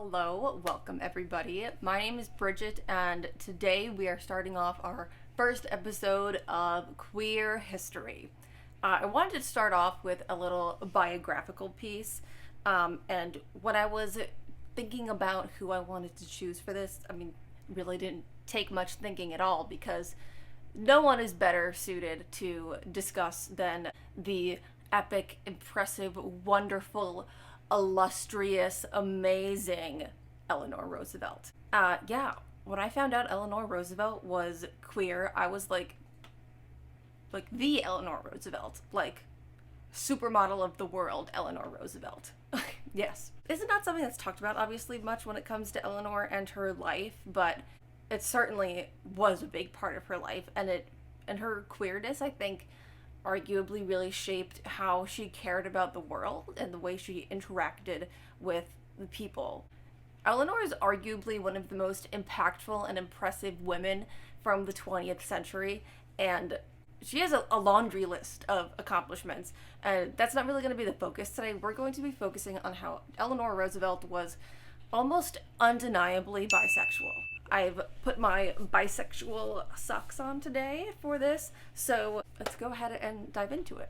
Hello, welcome everybody. My name is Bridget, and today we are starting off our first episode of Queer History. I wanted to start off with a little biographical piece, and when I was thinking about who I wanted to choose for this, really didn't take much thinking at all because no one is better suited to discuss than the epic, impressive, wonderful, illustrious, amazing Eleanor Roosevelt. When I found out Eleanor Roosevelt was queer, I was like the Eleanor Roosevelt, like supermodel of the world, Eleanor Roosevelt. Yes. Isn't that something that's talked about obviously much when it comes to Eleanor and her life, but it certainly was a big part of her life, and her queerness, I think, arguably really shaped how she cared about the world and the way she interacted with the people. Eleanor is arguably one of the most impactful and impressive women from the 20th century, and she has a laundry list of accomplishments, and that's not really going to be the focus today. We're going to be focusing on how Eleanor Roosevelt was almost undeniably bisexual. I've put my bisexual socks on today for this, so let's go ahead and dive into it.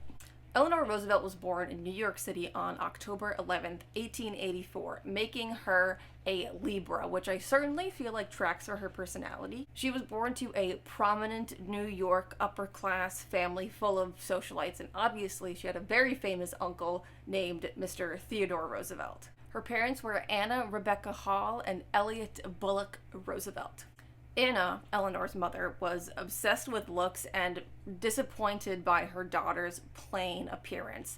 Eleanor Roosevelt was born in New York City on October 11th, 1884, making her a Libra, which I certainly feel like tracks for her personality. She was born to a prominent New York upper-class family full of socialites, and obviously she had a very famous uncle named Mr. Theodore Roosevelt. Her parents were Anna Rebecca Hall and Elliot Bullock Roosevelt. Anna, Eleanor's mother, was obsessed with looks and disappointed by her daughter's plain appearance.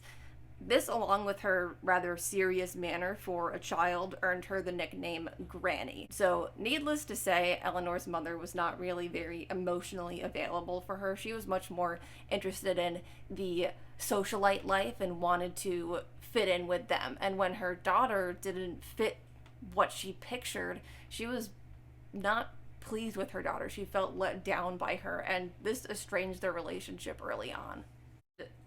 This, along with her rather serious manner for a child, earned her the nickname Granny. So, needless to say, Eleanor's mother was not really very emotionally available for her. She was much more interested in the socialite life and wanted to fit in with them. And when her daughter didn't fit what she pictured, she was not pleased with her daughter. She felt let down by her, and this estranged their relationship early on.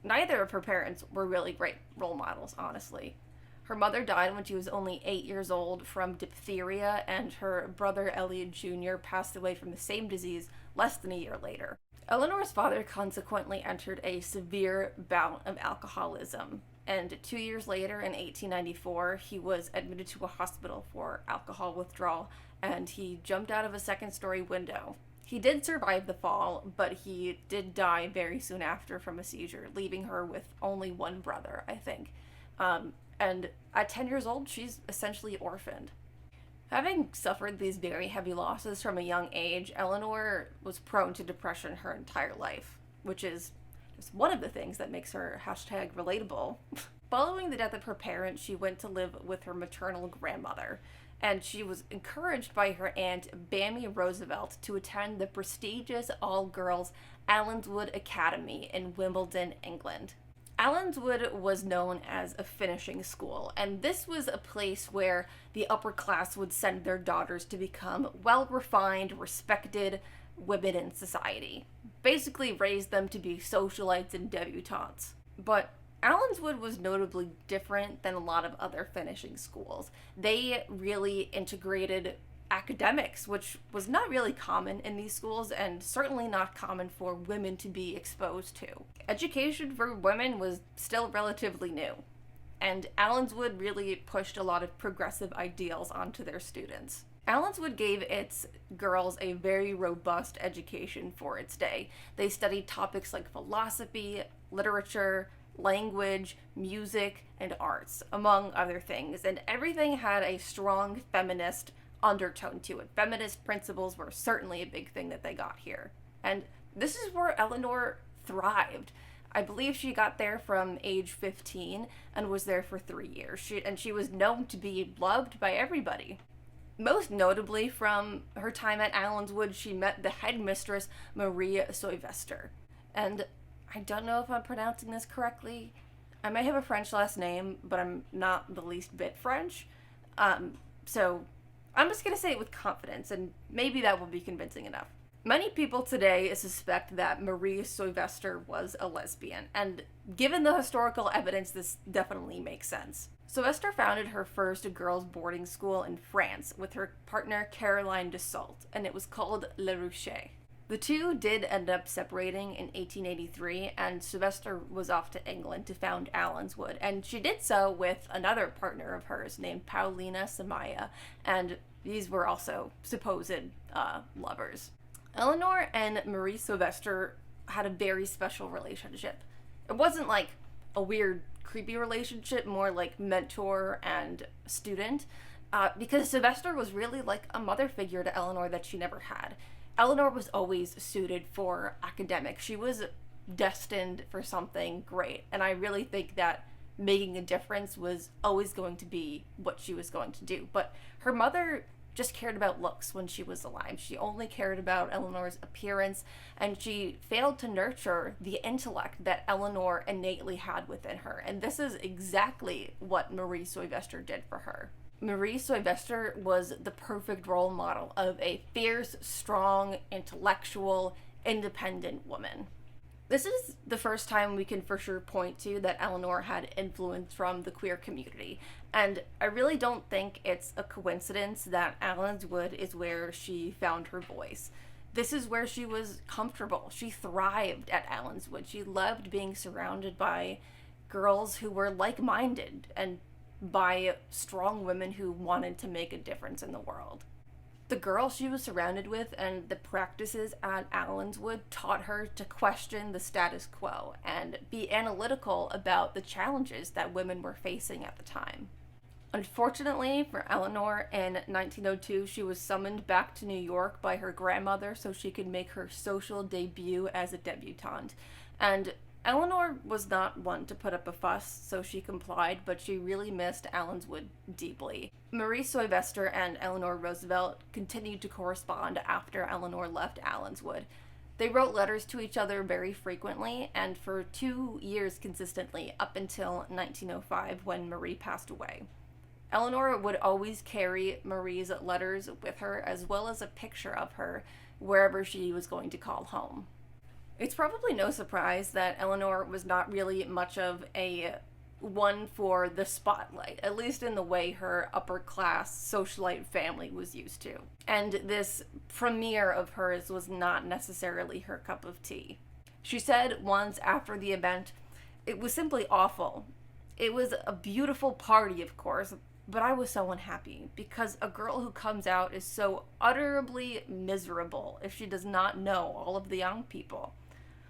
Neither of her parents were really great role models, honestly. Her mother died when she was only 8 years old from diphtheria, and her brother Elliot Jr. passed away from the same disease less than a year later. Eleanor's father consequently entered a severe bout of alcoholism, and 2 years later, in 1894, he was admitted to a hospital for alcohol withdrawal, and he jumped out of a second-story window. He did survive the fall, but he did die very soon after from a seizure, leaving her with only one brother, I think. And at 10 years old, she's essentially orphaned. Having suffered these very heavy losses from a young age, Eleanor was prone to depression her entire life, which is just one of the things that makes her #relatable. Following the death of her parents, she went to live with her maternal grandmother, and she was encouraged by her aunt Bammy Roosevelt to attend the prestigious all-girls Allenswood Academy in Wimbledon, England. Allenswood was known as a finishing school, and this was a place where the upper class would send their daughters to become well-refined, respected women in society. Basically raise them to be socialites and debutantes. But Allenswood was notably different than a lot of other finishing schools. They really integrated academics, which was not really common in these schools and certainly not common for women to be exposed to. Education for women was still relatively new, and Allenswood really pushed a lot of progressive ideals onto their students. Allenswood gave its girls a very robust education for its day. They studied topics like philosophy, literature, language, music, and arts, among other things, and everything had a strong feminist undertone to it. Feminist principles were certainly a big thing that they got here. And this is where Eleanor thrived. I believe she got there from age 15 and was there for 3 years. She was known to be loved by everybody. Most notably from her time at Allenswood, she met the headmistress, Maria Sylvester. And I don't know if I'm pronouncing this correctly. I may have a French last name, but I'm not the least bit French. So I'm just going to say it with confidence, and maybe that will be convincing enough. Many people today suspect that Marie Sylvester was a lesbian, and given the historical evidence, this definitely makes sense. Sylvester founded her first girls' boarding school in France with her partner Caroline Dassault, and it was called Le Rucher. The two did end up separating in 1883, and Sylvester was off to England to found Allenswood, and she did so with another partner of hers named Paulina Samaya, and these were also supposed lovers. Eleanor and Marie Sylvester had a very special relationship. It wasn't like a weird, creepy relationship, more like mentor and student, because Sylvester was really like a mother figure to Eleanor that she never had. Eleanor was always suited for academics. She was destined for something great, and I really think that making a difference was always going to be what she was going to do. But her mother just cared about looks when she was alive. She only cared about Eleanor's appearance, and she failed to nurture the intellect that Eleanor innately had within her. And this is exactly what Marie Sylvester did for her. Marie Sylvester was the perfect role model of a fierce, strong, intellectual, independent woman. This is the first time we can for sure point to that Eleanor had influence from the queer community, and I really don't think it's a coincidence that Allenswood is where she found her voice. This is where she was comfortable. She thrived at Allenswood. She loved being surrounded by girls who were like-minded and by strong women who wanted to make a difference in the world. The girls she was surrounded with and the practices at Allenswood taught her to question the status quo and be analytical about the challenges that women were facing at the time. Unfortunately for Eleanor, in 1902, she was summoned back to New York by her grandmother so she could make her social debut as a debutante. And Eleanor was not one to put up a fuss, so she complied, but she really missed Allenswood deeply. Marie Sylvester and Eleanor Roosevelt continued to correspond after Eleanor left Allenswood. They wrote letters to each other very frequently, and for 2 years consistently, up until 1905 when Marie passed away. Eleanor would always carry Marie's letters with her, as well as a picture of her wherever she was going to call home. It's probably no surprise that Eleanor was not really much of a one for the spotlight, at least in the way her upper-class socialite family was used to. And this premiere of hers was not necessarily her cup of tea. She said once after the event, "It was simply awful. It was a beautiful party, of course, but I was so unhappy because a girl who comes out is so utterly miserable if she does not know all of the young people.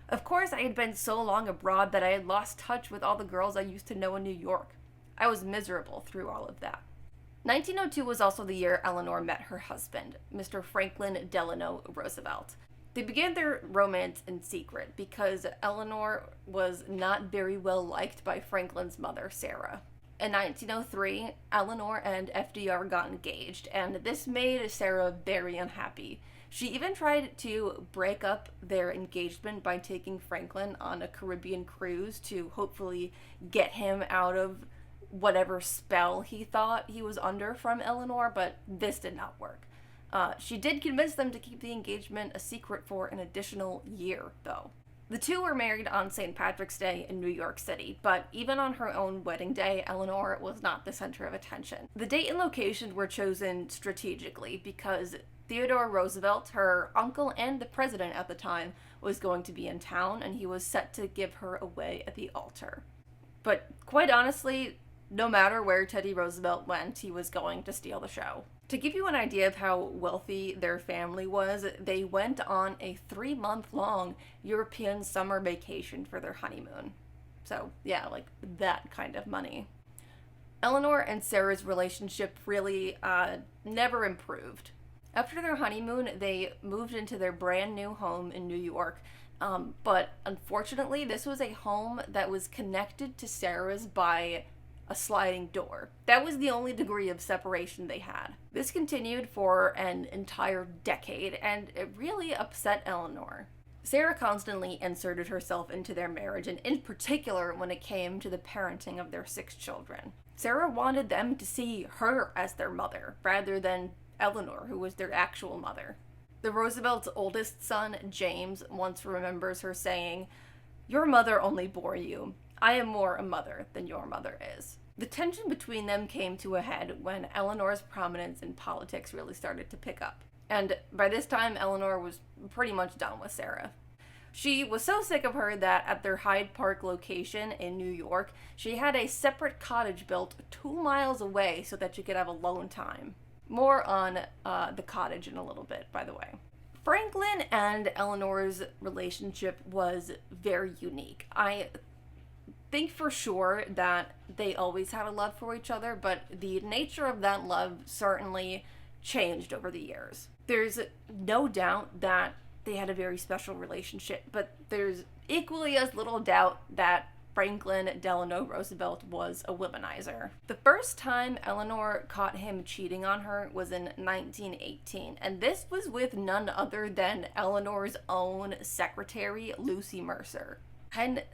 Of course, I had been so long abroad that I had lost touch with all the girls I used to know in New York. I was miserable through all of that." 1902 was also the year Eleanor met her husband, Mr. Franklin Delano Roosevelt. They began their romance in secret because Eleanor was not very well liked by Franklin's mother, Sarah. In 1903, Eleanor and FDR got engaged, and this made Sarah very unhappy. She even tried to break up their engagement by taking Franklin on a Caribbean cruise to hopefully get him out of whatever spell he thought he was under from Eleanor, but this did not work. She did convince them to keep the engagement a secret for an additional year, though. The two were married on St. Patrick's Day in New York City, but even on her own wedding day, Eleanor was not the center of attention. The date and location were chosen strategically because Theodore Roosevelt, her uncle and the president at the time, was going to be in town, and he was set to give her away at the altar. But quite honestly, no matter where Teddy Roosevelt went, he was going to steal the show. To give you an idea of how wealthy their family was, they went on a 3-month-long European summer vacation for their honeymoon. So yeah, like that kind of money. Eleanor and Sarah's relationship really never improved. After their honeymoon, they moved into their brand new home in New York, but unfortunately, this was a home that was connected to Sarah's by a sliding door. That was the only degree of separation they had. This continued for an entire decade, and it really upset Eleanor. Sarah constantly inserted herself into their marriage, and in particular when it came to the parenting of their 6 children. Sarah wanted them to see her as their mother, rather than Eleanor, who was their actual mother. The Roosevelt's oldest son, James, once remembers her saying, "Your mother only bore you. I am more a mother than your mother is." The tension between them came to a head when Eleanor's prominence in politics really started to pick up. And by this time, Eleanor was pretty much done with Sarah. She was so sick of her that at their Hyde Park location in New York, she had a separate cottage built 2 miles away so that she could have alone time. More on the cottage in a little bit, by the way. Franklin and Eleanor's relationship was very unique. I think for sure that they always had a love for each other, but the nature of that love certainly changed over the years. There's no doubt that they had a very special relationship, but there's equally as little doubt that Franklin Delano Roosevelt was a womanizer. The first time Eleanor caught him cheating on her was in 1918, and this was with none other than Eleanor's own secretary, Lucy Mercer. And,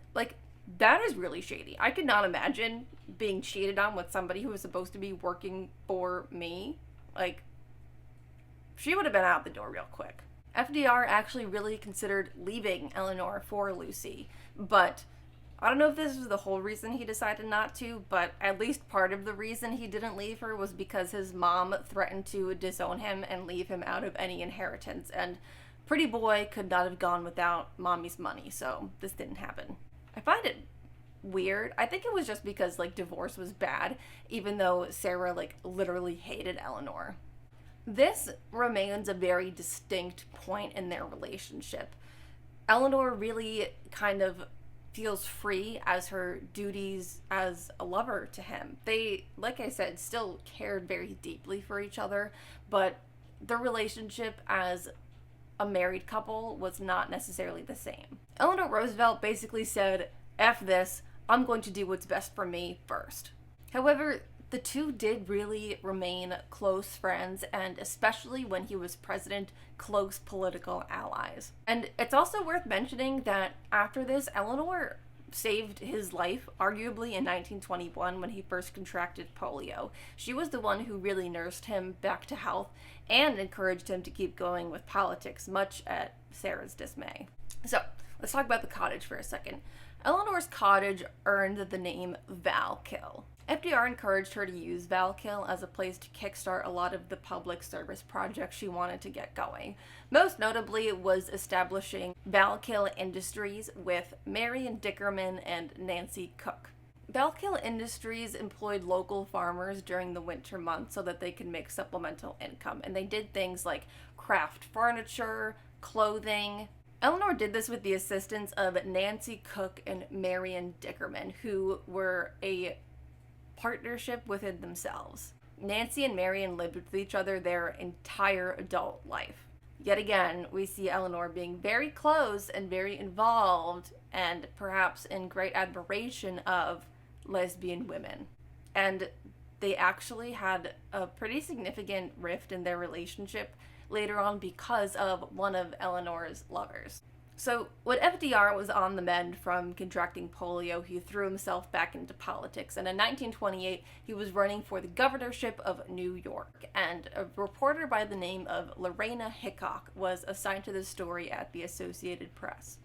that is really shady. I could not imagine being cheated on with somebody who was supposed to be working for me. She would have been out the door real quick. FDR actually really considered leaving Eleanor for Lucy, but I don't know if this was the whole reason he decided not to, but at least part of the reason he didn't leave her was because his mom threatened to disown him and leave him out of any inheritance, and pretty boy could not have gone without mommy's money, so this didn't happen. I find it weird. I think it was just because, divorce was bad, even though Sarah, literally hated Eleanor. This remains a very distinct point in their relationship. Eleanor really kind of feels free as her duties as a lover to him. They, like I said, still cared very deeply for each other, but their relationship as a married couple was not necessarily the same. Eleanor Roosevelt basically said, "F this, I'm going to do what's best for me first." However, the two did really remain close friends, and especially when he was president, close political allies. And it's also worth mentioning that after this, Eleanor saved his life, arguably in 1921 when he first contracted polio. She was the one who really nursed him back to health and encouraged him to keep going with politics, much at Sarah's dismay. So, let's talk about the cottage for a second. Eleanor's cottage earned the name Valkill. FDR encouraged her to use Valkill as a place to kickstart a lot of the public service projects she wanted to get going. Most notably was establishing Valkill Industries with Marion Dickerman and Nancy Cook. Valkill Industries employed local farmers during the winter months so that they could make supplemental income, and they did things like craft furniture, clothing. Eleanor did this with the assistance of Nancy Cook and Marion Dickerman, who were a partnership within themselves. Nancy and Marion lived with each other their entire adult life. Yet again, we see Eleanor being very close and very involved, and perhaps in great admiration of lesbian women. And they actually had a pretty significant rift in their relationship later on because of one of Eleanor's lovers. So when FDR was on the mend from contracting polio, he threw himself back into politics, and in 1928 he was running for the governorship of New York, and a reporter by the name of Lorena Hickok was assigned to the story at the Associated Press.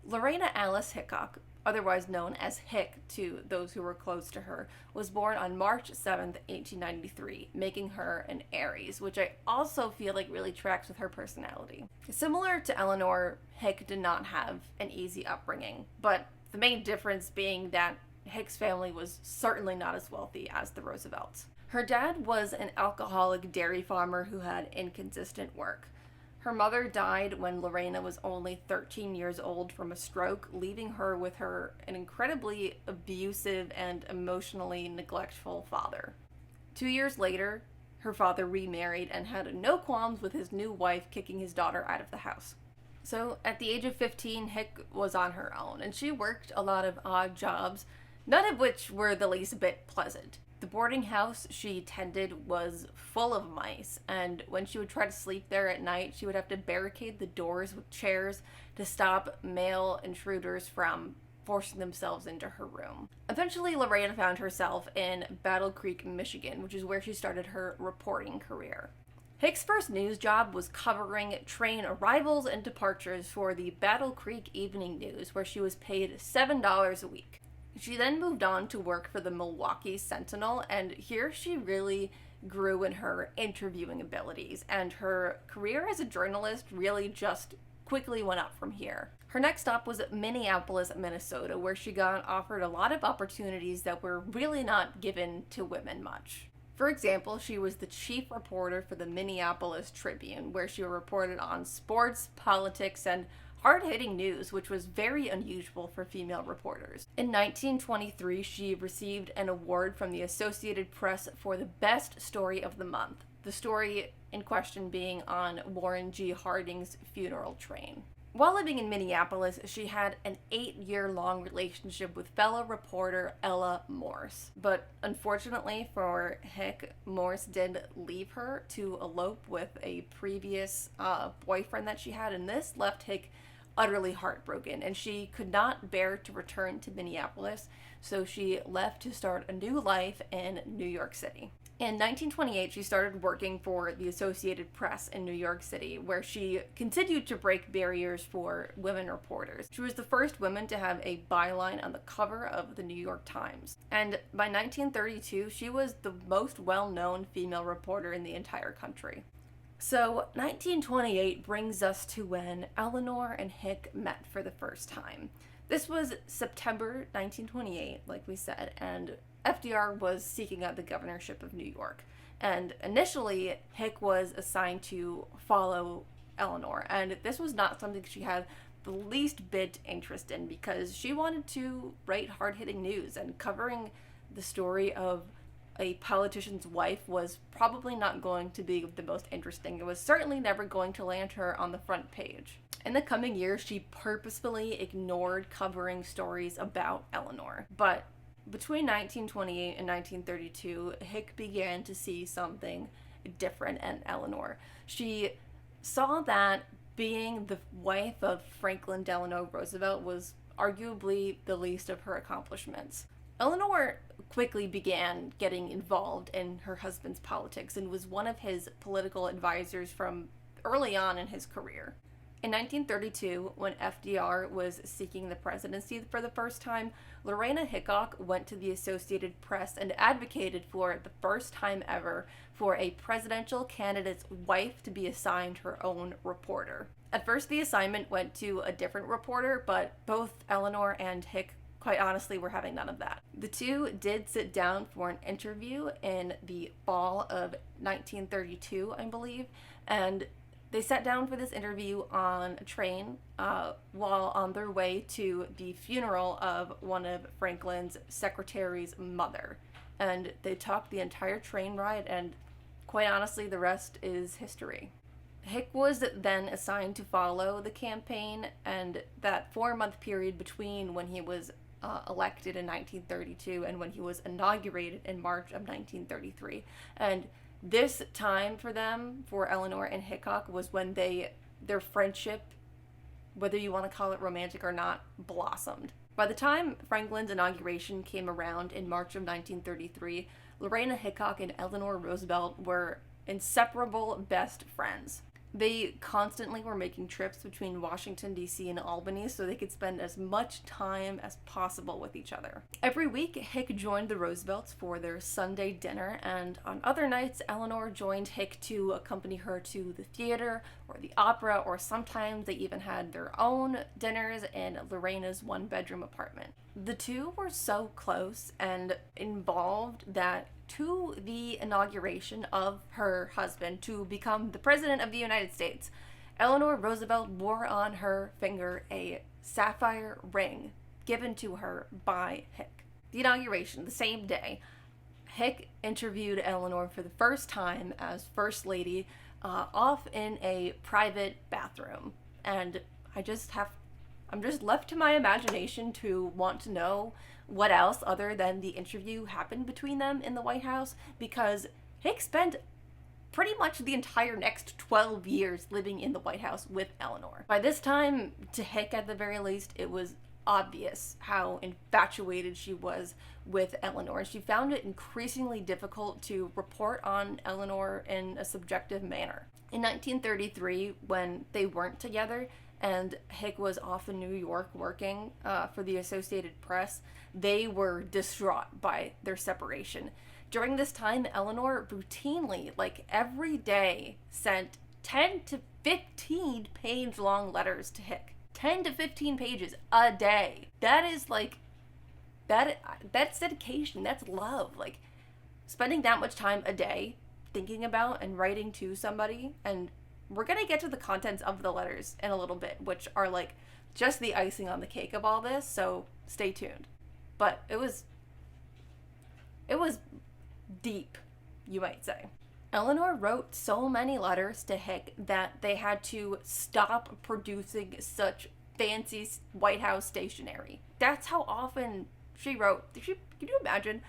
Lorena Alice Hickok, otherwise known as Hick to those who were close to her, was born on March 7th, 1893, making her an Aries, which I also feel like really tracks with her personality. Similar to Eleanor, Hick did not have an easy upbringing, but the main difference being that Hick's family was certainly not as wealthy as the Roosevelts. Her dad was an alcoholic dairy farmer who had inconsistent work. Her mother died when Lorena was only 13 years old from a stroke, leaving her with an incredibly abusive and emotionally neglectful father. 2 years later, her father remarried and had no qualms with his new wife kicking his daughter out of the house. So, at the age of 15, Hick was on her own, and she worked a lot of odd jobs, none of which were the least bit pleasant. The boarding house she tended was full of mice, and when she would try to sleep there at night, she would have to barricade the doors with chairs to stop male intruders from forcing themselves into her room. Eventually, Lorena found herself in Battle Creek, Michigan, which is where she started her reporting career. Hick's first news job was covering train arrivals and departures for the Battle Creek Evening News, where she was paid $7 a week. She then moved on to work for the Milwaukee Sentinel, and here she really grew in her interviewing abilities, and her career as a journalist really just quickly went up from here. Her next stop was Minneapolis, Minnesota, where she got offered a lot of opportunities that were really not given to women much. For example, she was the chief reporter for the Minneapolis Tribune, where she reported on sports, politics, and hard-hitting news, which was very unusual for female reporters. In 1923, she received an award from the Associated Press for the best story of the month, the story in question being on Warren G. Harding's funeral train. While living in Minneapolis, she had an 8-year-long relationship with fellow reporter Ella Morse. But unfortunately for Hick, Morse did leave her to elope with a previous boyfriend that she had, and this left Hick utterly heartbroken, and she could not bear to return to Minneapolis, so she left to start a new life in New York City. In 1928, she started working for the Associated Press in New York City, where she continued to break barriers for women reporters. She was the first woman to have a byline on the cover of the New York Times. And by 1932, she was the most well-known female reporter in the entire country. So 1928 brings us to when Eleanor and Hick met for the first time. This was September 1928, like we said, and FDR was seeking out the governorship of New York. And initially, Hick was assigned to follow Eleanor, and this was not something she had the least bit interest in because she wanted to write hard-hitting news, and covering the story of a politician's wife was probably not going to be the most interesting. It was certainly never going to land her on the front page. In the coming years, she purposefully ignored covering stories about Eleanor. But between 1928 and 1932, Hick began to see something different in Eleanor. She saw that being the wife of Franklin Delano Roosevelt was arguably the least of her accomplishments. Eleanor quickly began getting involved in her husband's politics and was one of his political advisors from early on in his career. In 1932, when FDR was seeking the presidency for the first time, Lorena Hickok went to the Associated Press and advocated for the first time ever for a presidential candidate's wife to be assigned her own reporter. At first, the assignment went to a different reporter, but both Eleanor and Hick quite honestly were having none of that. The two did sit down for an interview in the fall of 1932, I believe, and they sat down for this interview on a train while on their way to the funeral of one of Franklin's secretary's mother. And they talked the entire train ride, and quite honestly, the rest is history. Hick was then assigned to follow the campaign, and that 4-month period between when he was elected in 1932 and when he was inaugurated in March of 1933. And this time for them, for Eleanor and Hickok, was when their friendship, whether you want to call it romantic or not, blossomed. By the time Franklin's inauguration came around in March of 1933, Lorena Hickok and Eleanor Roosevelt were inseparable best friends. They constantly were making trips between Washington, D.C. and Albany so they could spend as much time as possible with each other. Every week, Hick joined the Roosevelts for their Sunday dinner, and on other nights, Eleanor joined Hick to accompany her to the theater or the opera, or sometimes they even had their own dinners in Lorena's one-bedroom apartment. The two were so close and involved that to the inauguration of her husband to become the President of the United States, Eleanor Roosevelt wore on her finger a sapphire ring given to her by Hick. The inauguration, the same day, Hick interviewed Eleanor for the first time as First Lady off in a private bathroom. And I'm just left to my imagination to want to know what else other than the interview happened between them in the White House, because Hick spent pretty much the entire next 12 years living in the White House with Eleanor. By this time, to Hick at the very least, it was obvious how infatuated she was with Eleanor. She found it increasingly difficult to report on Eleanor in a subjective manner. In 1933, when they weren't together, and Hick was off in New York working for the Associated Press, they were distraught by their separation. During this time, Eleanor routinely, like every day, sent 10 to 15 page long letters to Hick. 10 to 15 pages a day. That is like, that's dedication. That's love. Like, spending that much time a day thinking about and writing to somebody. And we're going to get to the contents of the letters in a little bit, which are like just the icing on the cake of all this. So stay tuned. But it was deep, you might say. Eleanor wrote so many letters to Hick that they had to stop producing such fancy White House stationery. That's how often she wrote. Can you imagine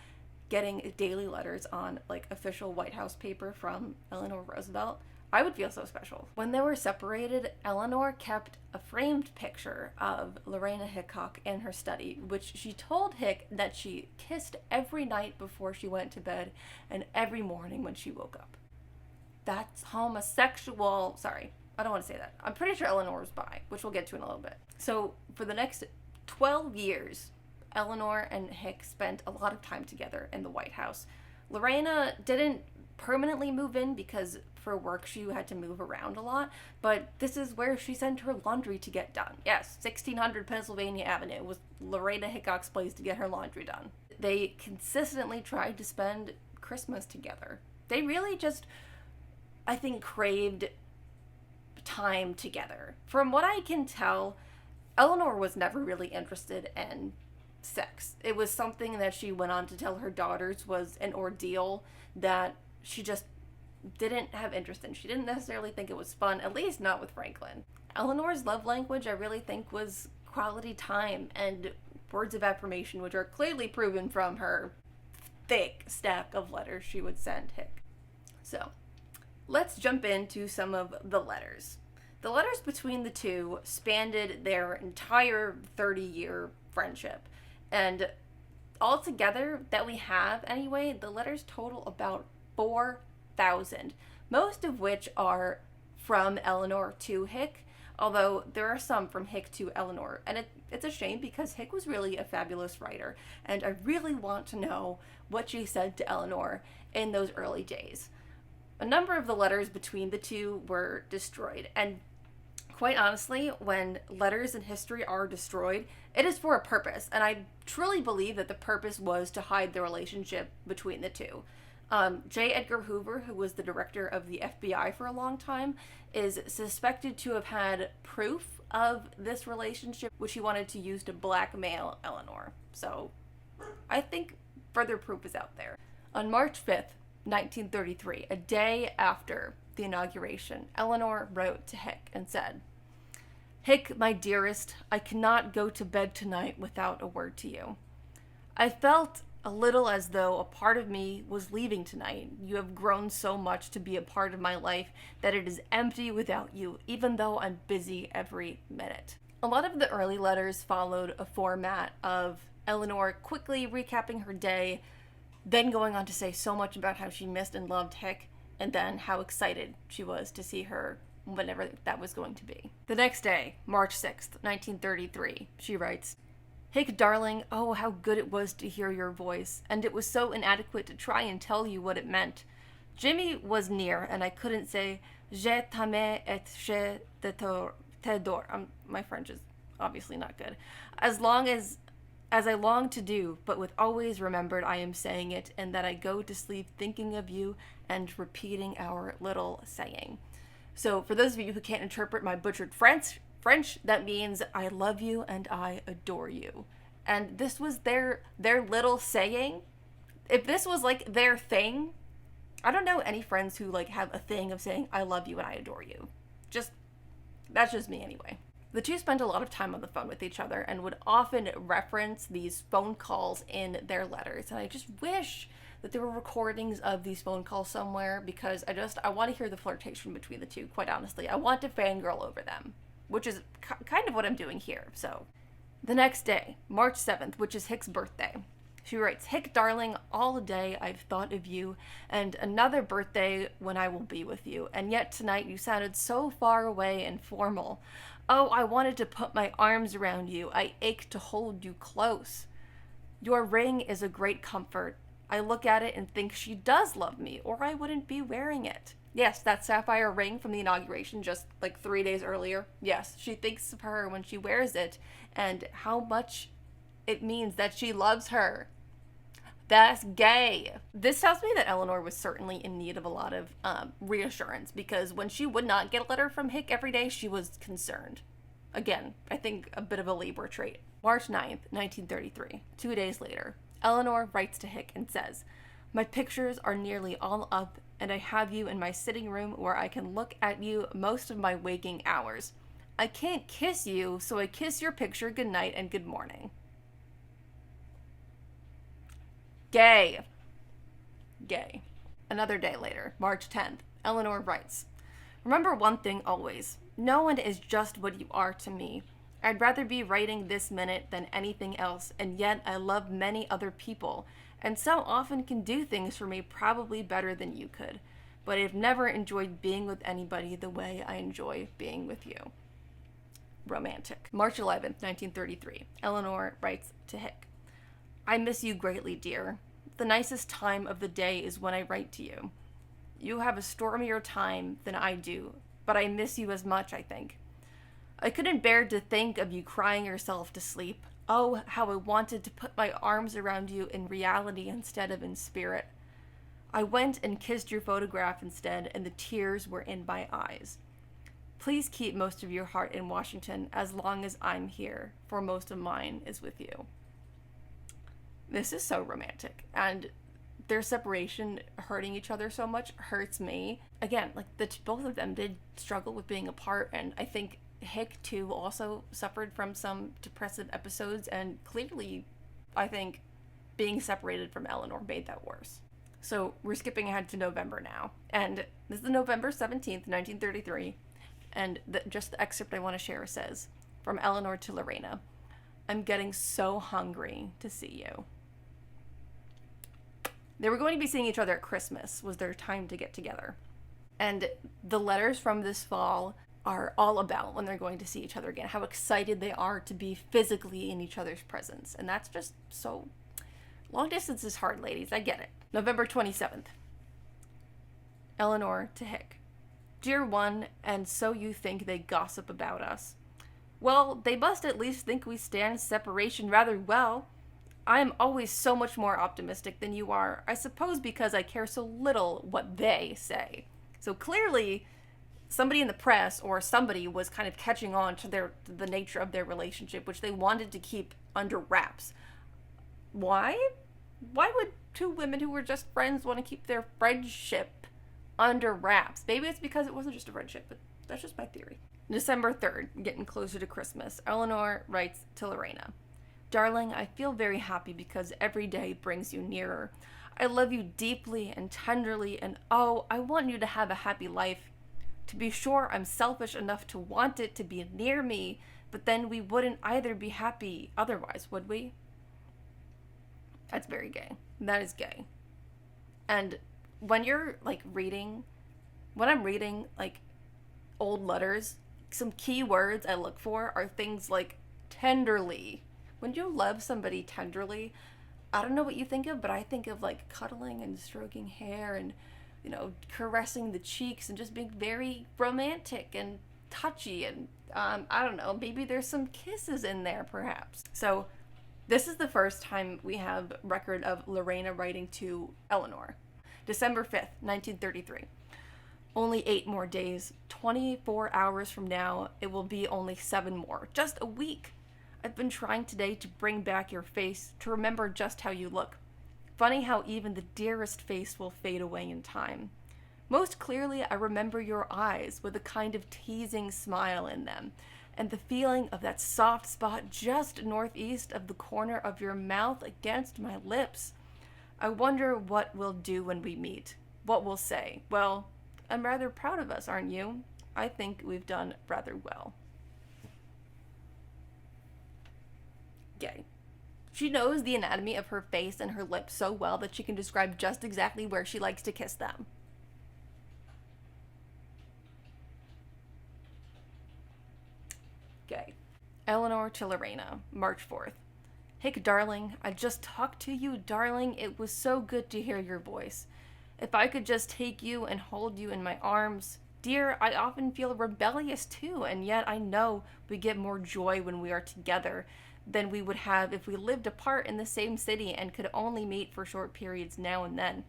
getting daily letters on like official White House paper from Eleanor Roosevelt? I would feel so special. When they were separated, Eleanor kept a framed picture of Lorena Hickok in her study, which she told Hick that she kissed every night before she went to bed and every morning when she woke up. That's homosexual. Sorry, I don't want to say that. I'm pretty sure Eleanor's bi, which we'll get to in a little bit. So for the next 12 years, Eleanor and Hick spent a lot of time together in the White House. Lorena didn't permanently move in because for work she had to move around a lot, but this is where she sent her laundry to get done. Yes, 1600 Pennsylvania Avenue was Lorena Hickok's place to get her laundry done. They consistently tried to spend Christmas together. They really just, I think, craved time together. From what I can tell, Eleanor was never really interested in sex. It was something that she went on to tell her daughters was an ordeal that she just didn't have interest in. She didn't necessarily think it was fun, at least not with Franklin. Eleanor's love language, I really think, was quality time and words of affirmation, which are clearly proven from her thick stack of letters she would send Hick. So, let's jump into some of the letters. The letters between the two spanned their entire 30-year friendship. And altogether, that we have anyway, the letters total about 4,000, most of which are from Eleanor to Hick, although there are some from Hick to Eleanor. And it's a shame because Hick was really a fabulous writer, and I really want to know what she said to Eleanor in those early days. A number of the letters between the two were destroyed, and quite honestly, when letters in history are destroyed, it is for a purpose, and I truly believe that the purpose was to hide the relationship between the two. J. Edgar Hoover, who was the director of the FBI for a long time, is suspected to have had proof of this relationship, which he wanted to use to blackmail Eleanor. So I think further proof is out there. On March 5th, 1933, a day after the inauguration, Eleanor wrote to Hick and said, "Hick, my dearest, I cannot go to bed tonight without a word to you. I felt a little as though a part of me was leaving tonight. You have grown so much to be a part of my life that it is empty without you, even though I'm busy every minute." A lot of the early letters followed a format of Eleanor quickly recapping her day, then going on to say so much about how she missed and loved Hick, and then how excited she was to see her whenever that was going to be. The next day, March 6th, 1933, she writes, "Hick, darling, oh, how good it was to hear your voice, and it was so inadequate to try and tell you what it meant. Jimmy was near, and I couldn't say, je t'aime et je t'adore. My French is obviously not good. As I long to do, but with always remembered I am saying it, and that I go to sleep thinking of you and repeating our little saying." So for those of you who can't interpret my butchered French, that means I love you and I adore you. And this was their little saying. If this was like their thing, I don't know any friends who like have a thing of saying I love you and I adore you. That's just me anyway. The two spent a lot of time on the phone with each other and would often reference these phone calls in their letters. And I just wish that there were recordings of these phone calls somewhere, because I want to hear the flirtation between the two, quite honestly. I want to fangirl over them, which is kind of what I'm doing here. So the next day, March 7th, which is Hick's birthday, she writes, "Hick, darling, all day I've thought of you, and another birthday when I will be with you. And yet tonight you sounded so far away and formal. Oh, I wanted to put my arms around you. I ached to hold you close. Your ring is a great comfort. I look at it and think she does love me, or I wouldn't be wearing it. Yes, that sapphire ring from the inauguration just like 3 days earlier. Yes, she thinks of her when she wears it and how much it means that she loves her. That's gay. This tells me that Eleanor was certainly in need of a lot of reassurance, because when she would not get a letter from Hick every day, she was concerned. Again, I think a bit of a Libra trait. March 9th, 1933. 2 days later, Eleanor writes to Hick and says, "My pictures are nearly all up, and I have you in my sitting room where I can look at you most of my waking hours. I can't kiss you, so I kiss your picture goodnight and good morning." Gay. Gay. Another day later, March 10th, Eleanor writes, "Remember one thing always. No one is just what you are to me. I'd rather be writing this minute than anything else, and yet I love many other people, and so often can do things for me probably better than you could. But I've never enjoyed being with anybody the way I enjoy being with you." Romantic. March 11th, 1933. Eleanor writes to Hick, "I miss you greatly, dear. The nicest time of the day is when I write to you. You have a stormier time than I do, but I miss you as much, I think. I couldn't bear to think of you crying yourself to sleep. Oh, how I wanted to put my arms around you in reality instead of in spirit. I went and kissed your photograph instead, and the tears were in my eyes. Please keep most of your heart in Washington as long as I'm here, for most of mine is with you." This is so romantic, and their separation hurting each other so much hurts me. Again, like both of them did struggle with being apart, and I think Hick too also suffered from some depressive episodes, and clearly I think being separated from Eleanor made that worse. So we're skipping ahead to November now, and this is November 17th, 1933, and just the excerpt I want to share says, "From Eleanor to Lorena, I'm getting so hungry to see you." They were going to be seeing each other at Christmas, was their time to get together. And the letters from this fall are all about when they're going to see each other again, how excited they are to be physically in each other's presence. And that's just so... Long distance is hard, ladies. I get it. November 27th. Eleanor to Hick. "Dear one, and so you think they gossip about us. Well, they must at least think we stand separation rather well. I am always so much more optimistic than you are, I suppose because I care so little what they say." So clearly, somebody in the press or somebody was kind of catching on to the nature of their relationship, which they wanted to keep under wraps. Why? Why would two women who were just friends want to keep their friendship under wraps? Maybe it's because it wasn't just a friendship, but that's just my theory. December 3rd, getting closer to Christmas, Eleanor writes to Lorena, "Darling, I feel very happy because every day brings you nearer. I love you deeply and tenderly, and oh, I want you to have a happy life. To be sure, I'm selfish enough to want it to be near me, but then we wouldn't either be happy otherwise, would we?" That's very gay. That is gay. And when you're when I'm reading like old letters, some key words I look for are things like tenderly. When you love somebody tenderly, I don't know what you think of, but I think of like cuddling and stroking hair and, caressing the cheeks and just being very romantic and touchy. And I don't know, maybe there's some kisses in there perhaps. So this is the first time we have record of Lorena writing to Eleanor. December 5th, 1933. "Only 8 more days. 24 hours from now, it will be only 7 more. Just a week. I've been trying today to bring back your face, to remember just how you look. Funny how even the dearest face will fade away in time. Most clearly, I remember your eyes with a kind of teasing smile in them, and the feeling of that soft spot just northeast of the corner of your mouth against my lips. I wonder what we'll do when we meet, what we'll say. Well, I'm rather proud of us, aren't you? I think we've done rather well." Gay. She knows the anatomy of her face and her lips so well that she can describe just exactly where she likes to kiss them. Eleanor to Lorena, March 4th. Hick, darling, I just talked to you, darling. It was so good to hear your voice. If I could just take you and hold you in my arms. Dear, I often feel rebellious too, and yet I know we get more joy when we are together than we would have if we lived apart in the same city and could only meet for short periods now and then.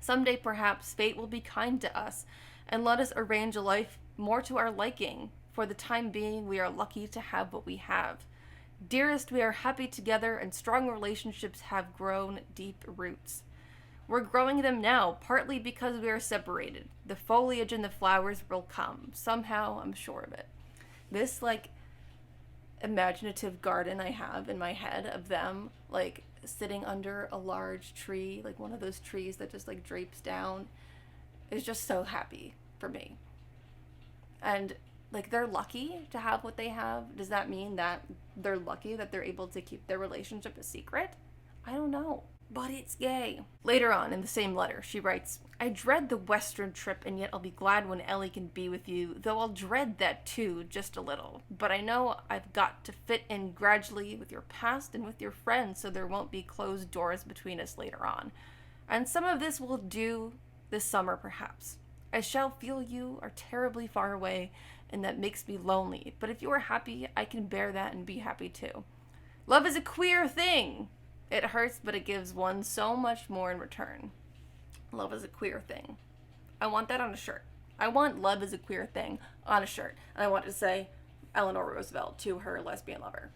Someday, perhaps, fate will be kind to us and let us arrange a life more to our liking. For the time being, we are lucky to have what we have. Dearest, we are happy together, and strong relationships have grown deep roots. We're growing them now, partly because we are separated. The foliage and the flowers will come. Somehow, I'm sure of it. This, imaginative garden I have in my head of them, sitting under a large tree, one of those trees that just, drapes down, is just so happy for me. And, they're lucky to have what they have. Does that mean that they're lucky that they're able to keep their relationship a secret? I don't know. But it's gay. Later on in the same letter, she writes, I dread the western trip, and yet I'll be glad when Ellie can be with you, though I'll dread that too, just a little. But I know I've got to fit in gradually with your past and with your friends, so there won't be closed doors between us later on. And some of this will do this summer, perhaps. I shall feel you are terribly far away, and that makes me lonely. But if you are happy, I can bear that and be happy too. Love is a queer thing. It hurts, but it gives one so much more in return. Love is a queer thing. I want that on a shirt. I want love is a queer thing on a shirt. And I want to say Eleanor Roosevelt to her lesbian lover.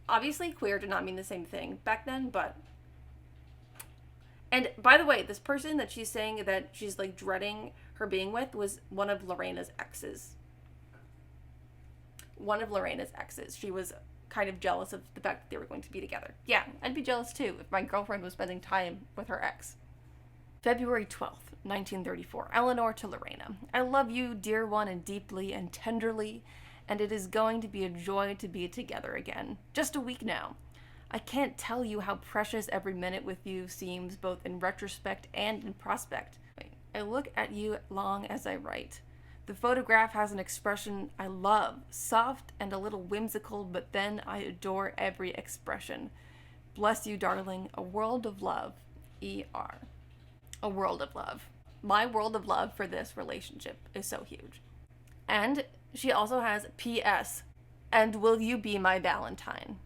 Obviously, queer did not mean the same thing back then, but... And by the way, this person that she's saying that she's dreading her being with was one of Lorena's exes. One of Lorena's exes. She was kind of jealous of the fact that they were going to be together. Yeah, I'd be jealous too if my girlfriend was spending time with her ex. February 12th, 1934. Eleanor to Lorena. I love you, dear one, and deeply and tenderly, and it is going to be a joy to be together again. Just a week now. I can't tell you how precious every minute with you seems, both in retrospect and in prospect. I look at you long as I write. The photograph has an expression I love, soft and a little whimsical, but then I adore every expression. Bless you, darling. A world of love. E.R. A world of love. My world of love for this relationship is so huge. And she also has P.S. And will you be my Valentine?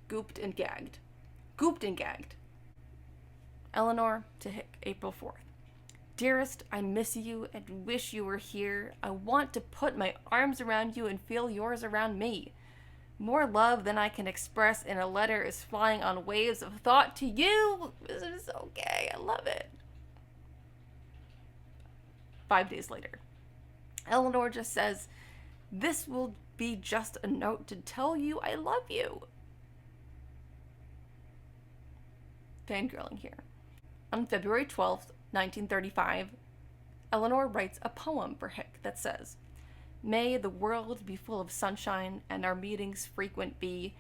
Gooped and Gagged. Gooped and Gagged. Eleanor to Hick, April 4th. Dearest, I miss you and wish you were here. I want to put my arms around you and feel yours around me. More love than I can express in a letter is flying on waves of thought to you. This is so gay. I love it. 5 days later. Eleanor just says, this will be just a note to tell you I love you. Fangirling here. On February 12th, 1935, Eleanor writes a poem for Hick that says, May the world be full of sunshine and our meetings frequent be.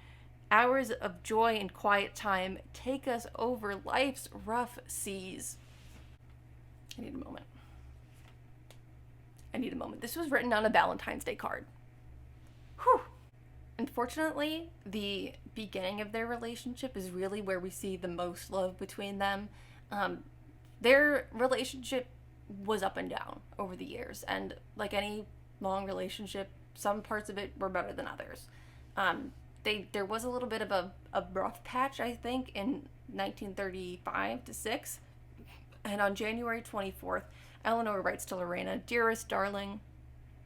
Hours of joy and quiet time take us over life's rough seas. I need a moment. This was written on a Valentine's Day card. Whew. Unfortunately, the beginning of their relationship is really where we see the most love between them. Their relationship was up and down over the years, and like any long relationship, some parts of it were better than others. There was a little bit of a rough patch, I think, in 1935 to 6, and on January 24th, Eleanor writes to Lorena, Dearest darling,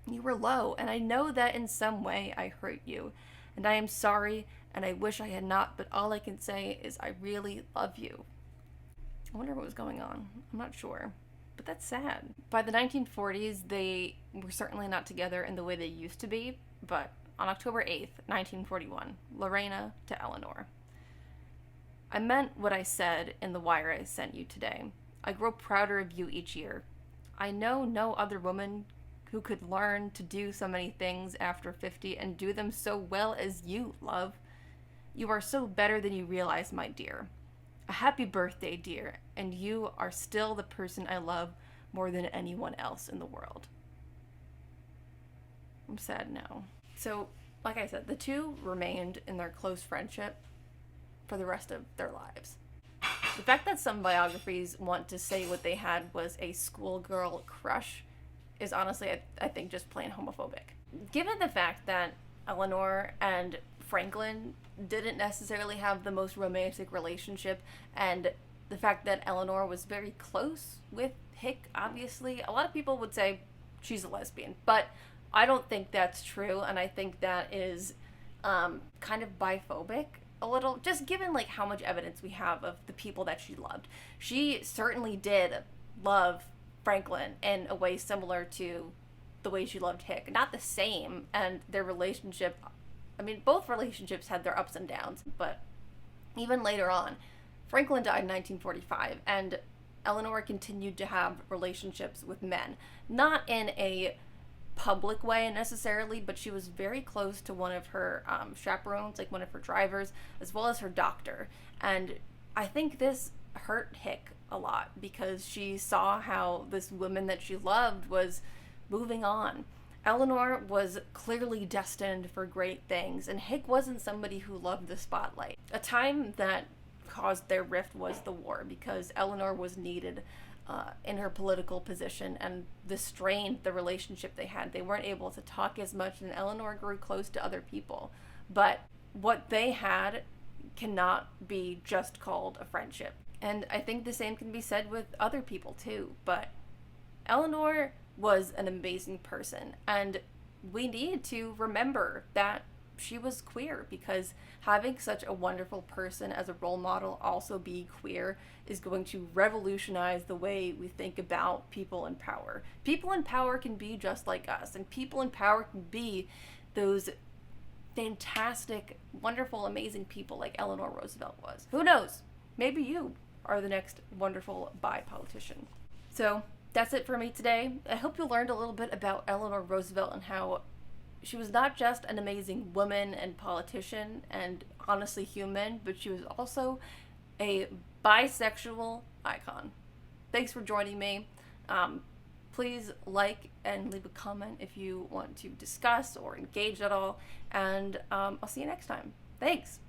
you were low, and I know that in some way I hurt you, and I am sorry, and I wish I had not, but all I can say is I really love you. I wonder what was going on. I'm not sure. But that's sad. By the 1940s, they were certainly not together in the way they used to be, but on October 8th, 1941, Lorena to Eleanor. I meant what I said in the wire I sent you today. I grow prouder of you each year. I know no other woman who could learn to do so many things after 50 and do them so well as you, love. You are so better than you realize, my dear. A happy birthday, dear, and you are still the person I love more than anyone else in the world. I'm sad now. So, like I said, the two remained in their close friendship for the rest of their lives. The fact that some biographies want to say what they had was a schoolgirl crush is honestly, I think, just plain homophobic. Given the fact that Eleanor and Franklin didn't necessarily have the most romantic relationship, and the fact that Eleanor was very close with Hick, obviously, a lot of people would say she's a lesbian, but I don't think that's true, and I think that is kind of biphobic a little, just given like how much evidence we have of the people that she loved. She certainly did love Franklin in a way similar to the way she loved Hick. Not the same, and their relationship, I mean, both relationships had their ups and downs, but even later on, Franklin died in 1945, and Eleanor continued to have relationships with men. Not in a public way necessarily, but she was very close to one of her chaperones, like one of her drivers, as well as her doctor. And I think this hurt Hick a lot because she saw how this woman that she loved was moving on. Eleanor was clearly destined for great things, and Hick wasn't somebody who loved the spotlight. A time that caused their rift was the war, because Eleanor was needed in her political position, and this strained the relationship they had. They weren't able to talk as much, and Eleanor grew close to other people. But what they had cannot be just called a friendship. And I think the same can be said with other people too. But Eleanor was an amazing person, and we need to remember that she was queer, because having such a wonderful person as a role model also be queer is going to revolutionize the way we think about people in power. People in power can be just like us, and people in power can be those fantastic, wonderful, amazing people like Eleanor Roosevelt was. Who knows? Maybe you are the next wonderful bi politician. So that's it for me today. I hope you learned a little bit about Eleanor Roosevelt and how she was not just an amazing woman and politician and honestly human, but she was also a bisexual icon. Thanks for joining me. Please like and leave a comment if you want to discuss or engage at all. And I'll see you next time. Thanks.